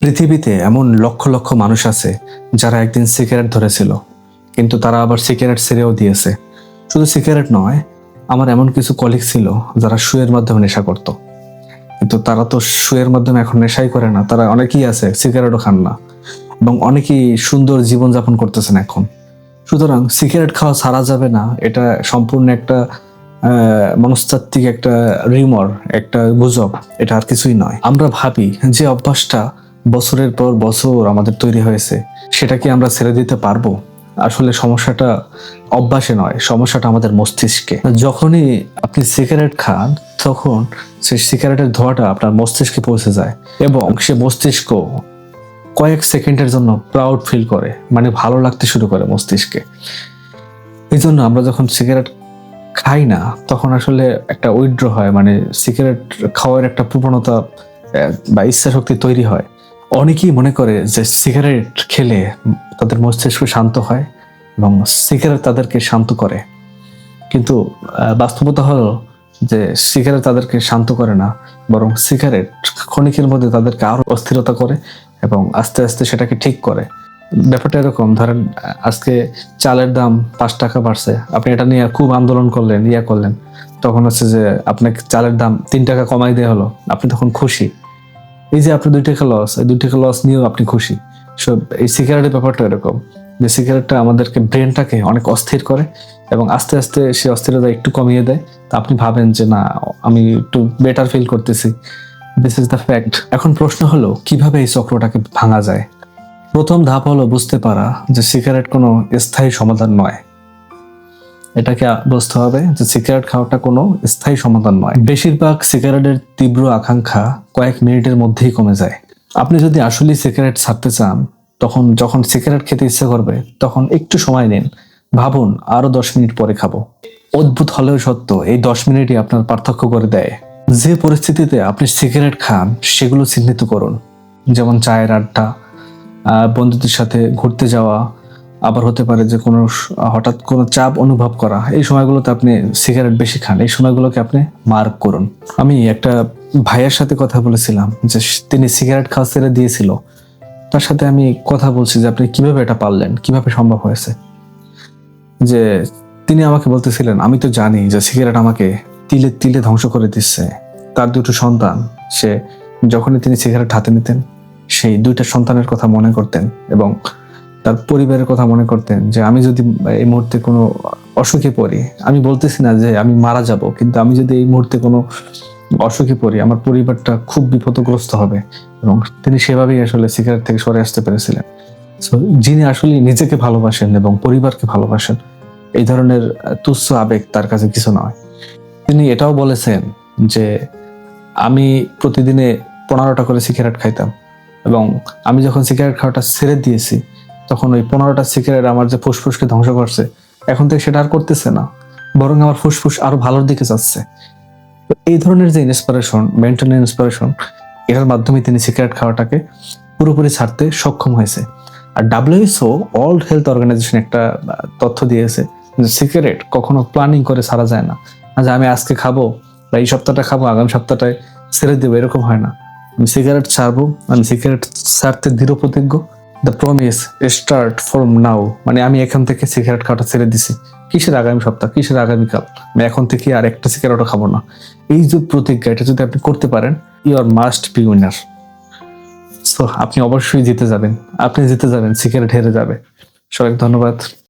পৃথিবীতে এমন লক্ষ লক্ষ মানুষ আছে যারা একদিন সিগারেট ধরেছিল, কিন্তু তারা আবার সিগারেট ছেড়েও দিয়েছে। শুধু সিগারেট নয়, আমার এমন কিছু কলিগ ছিল যারা শুয়ের মাধ্যমে নেশা করত, কিন্তু তারা তো শুয়ের মাধ্যমে এখন নেশাই করে না। তারা অনেকেই আছে সিগারেটও খান না এবং অনেকেই সুন্দর জীবনযাপন করতেছেন এখন। সুতরাং সিগারেট খাওয়া ছাড়া যাবে না, এটা সম্পূর্ণ একটা মনস্তাত্ত্বিক একটা রিমর, একটা গুজব, এটা আর কিছুই নয়। আমরা ভাবি যে অভ্যাসটা বছরের পর বছর আমাদের তৈরি হয়েছে, সেটা কি আমরা ছেড়ে দিতে পারবো? আসলে সমস্যাটা অভ্যাসে নয়, সমস্যাটা আমাদের মস্তিষ্কে। যখনই আপনি সিগারেট খান, তখন সেই সিগারেটের ধোঁয়াটা আপনার মস্তিষ্কে পৌঁছে যায় এবং সে মস্তিষ্ক কয়েক সেকেন্ডের জন্য প্রাউড ফিল করে, মানে ভালো লাগতে শুরু করে মস্তিষ্কে। এই জন্য আমরা যখন সিগারেট খাই না, তখন আসলে একটা উইথড্র হয়, মানে সিগারেট খাওয়ার একটা প্রবণতা বা ইচ্ছা শক্তি তৈরি হয়। অনেকেই মনে করে যে সিগারেট খেলে তাদের মস্তিষ্ক শান্ত হয় এবং সিগারেট তাদেরকে শান্ত করে, কিন্তু বাস্তবতা হলো যে সিগারেট তাদেরকে শান্ত করে না, বরং সিগারেট ক্ষণিকের মধ্যে তাদেরকে আরো অস্থিরতা করে এবং আস্তে আস্তে সেটাকে ঠিক করে। ব্যাপারটা এরকম, ধরেন আজকে চালের দাম 5 টাকা বাড়ছে, আপনি এটা নিয়ে খুব আন্দোলন করলেন, করলেন, তখন হচ্ছে যে আপনাকে চালের দাম 3 টাকা কমাই দেওয়া হলো, আপনি তখন খুশি। এই যে আপনি 2 টাকা লস, এই 2 টাকা লস নিয়েও আপনি খুশি। সব এই সিগারেটের ব্যাপারটা এরকম, যে সিগারেটটা আমাদেরকে, ব্রেনটাকে অনেক অস্থির করে এবং আস্তে আস্তে সে অস্থিরতা একটু কমিয়ে দেয়। তা আপনি ভাবেন যে না, আমি একটু বেটার ফিল করতেছি। This is the fact. এখন প্রশ্ন হলো কিভাবে এই চক্রটাকে ভাঙা যায়। প্রথম ধাপ হলো বুঝতে পারা যে সিগারেট কোনো স্থায়ী সমাধান নয়। এটাকে বুঝতে হবে যে সিগারেট খাওয়াটা কোনো স্থায়ী সমাধান নয়। বেশিরভাগ সিগারেটের তীব্র আকাঙ্ক্ষা কয়েক মিনিটের মধ্যেই কমে যায়। আপনি যদি আসলে সিগারেট ছাড়তে চান, তখন যখন সিগারেট খেতে ইচ্ছে করবে, তখন একটু সময় নিন, ভাবুন আরো 10 মিনিট পরে খাবো। অদ্ভুত হলেও সত্য, এই 10 মিনিটই আপনার পার্থক্য করে দেয়। যে পরিস্থিতিতে আপনি সিগারেট খান সেগুলো চিহ্নিত করুন, যেমন চায়ের আড্ডা, বন্ধুদের সাথে ঘুরতে যাওয়া, আবার হতে পারে যে কোনো হঠাৎ কোনো চাপ অনুভব করা। এই সময়গুলোতে আপনি সিগারেট বেশি খান, এই সময়গুলোকে আপনি মার্ক করুন। আমি একটা ভাইয়ের সাথে কথা বলেছিলাম যে তিনি সিগারেট খাওয়া ছেড়ে দিয়েছিল। তার সাথে আমি কথা বলছি যে আপনি কিভাবে এটা পারলেন, কিভাবে সম্ভব হয়েছে। যে তিনি আমাকে বলতেছিলেন, আমি তো জানি যে সিগারেট আমাকে তিলে তিলে ধ্বংস করে দিচ্ছে। তার 2টো সন্তান, সে যখনই তিনি সিগারেট হাতে নিতেন, সেই 2টা সন্তানের কথা মনে করতেন এবং তার পরিবারের কথা মনে করতেন। যে আমি যদি এই মুহূর্তে কোনো অসুখে পড়ি, আমি বলতেছি না যে আমি মারা যাব, কিন্তু আমি যদি এই মুহূর্তে কোনো অসুখে পড়ি, আমার পরিবারটা খুব বিপদগ্রস্ত হবে। এবং তিনি সেভাবেই আসলে সিগারেট থেকে সরে আসতে পেরেছিলেন। যিনি আসলে নিজেকে ভালোবাসেন এবং পরিবারকে ভালোবাসেন, এই ধরনের তুচ্ছ আবেগ তার কাছে কিছু নয়। তিনি এটাও বলেছেন যে আমি প্রতিদিনে 15টা করে সিগারেট খাইতাম এবং আমি যখন সিগারেট খাওয়াটা ছেড়ে দিয়েছি, তখন ওই 15টা সিগারেট আমার যে ফুসফুসকে ধ্বংস করছে, এখন থেকে সেটা আর করতেছে না, বরং আমার ফুসফুস আরো ভালোর দিকে যাচ্ছে। তো এই ধরনের যে ইন্সপিরেশন, মেন্টাল ইন্সপিরেশন, এটার মাধ্যমে তিনি সিগারেট খাওয়াটাকে পুরোপুরি ছাড়তে সক্ষম হয়েছে। আর WHO, ওয়ার্ল্ড হেলথ অর্গানাইজেশন, একটা তথ্য দিয়েছে যে সিগারেট কখনো প্ল্যানিং করে ছাড়া যায় না। যে আমি আজকে খাবো বা এই সপ্তাহটা খাবো, আগামী সপ্তাহটায় ছেড়ে দেবো, এরকম হয় না। আমি সিগারেট ছাড়বো, আমি সিগারেট ছাড়তে দৃঢ় প্রতিজ্ঞ। The promise start from now, মানে আমি এখান থেকে সিগারেট খাওয়াটা ছেড়ে দিছি। কিসের আগামী সপ্তাহ, কিসের আগামীকাল, আমি এখন থেকে আর একটা সিগারেটও খাবো না। এই যে প্রতিজ্ঞা, এটা যদি আপনি করতে পারেন, you are must be winner. So আপনি অবশ্যই জিতে যাবেন, আপনি জিতে যাবেন, সিগারেট হেরে যাবে। সবাইকে ধন্যবাদ।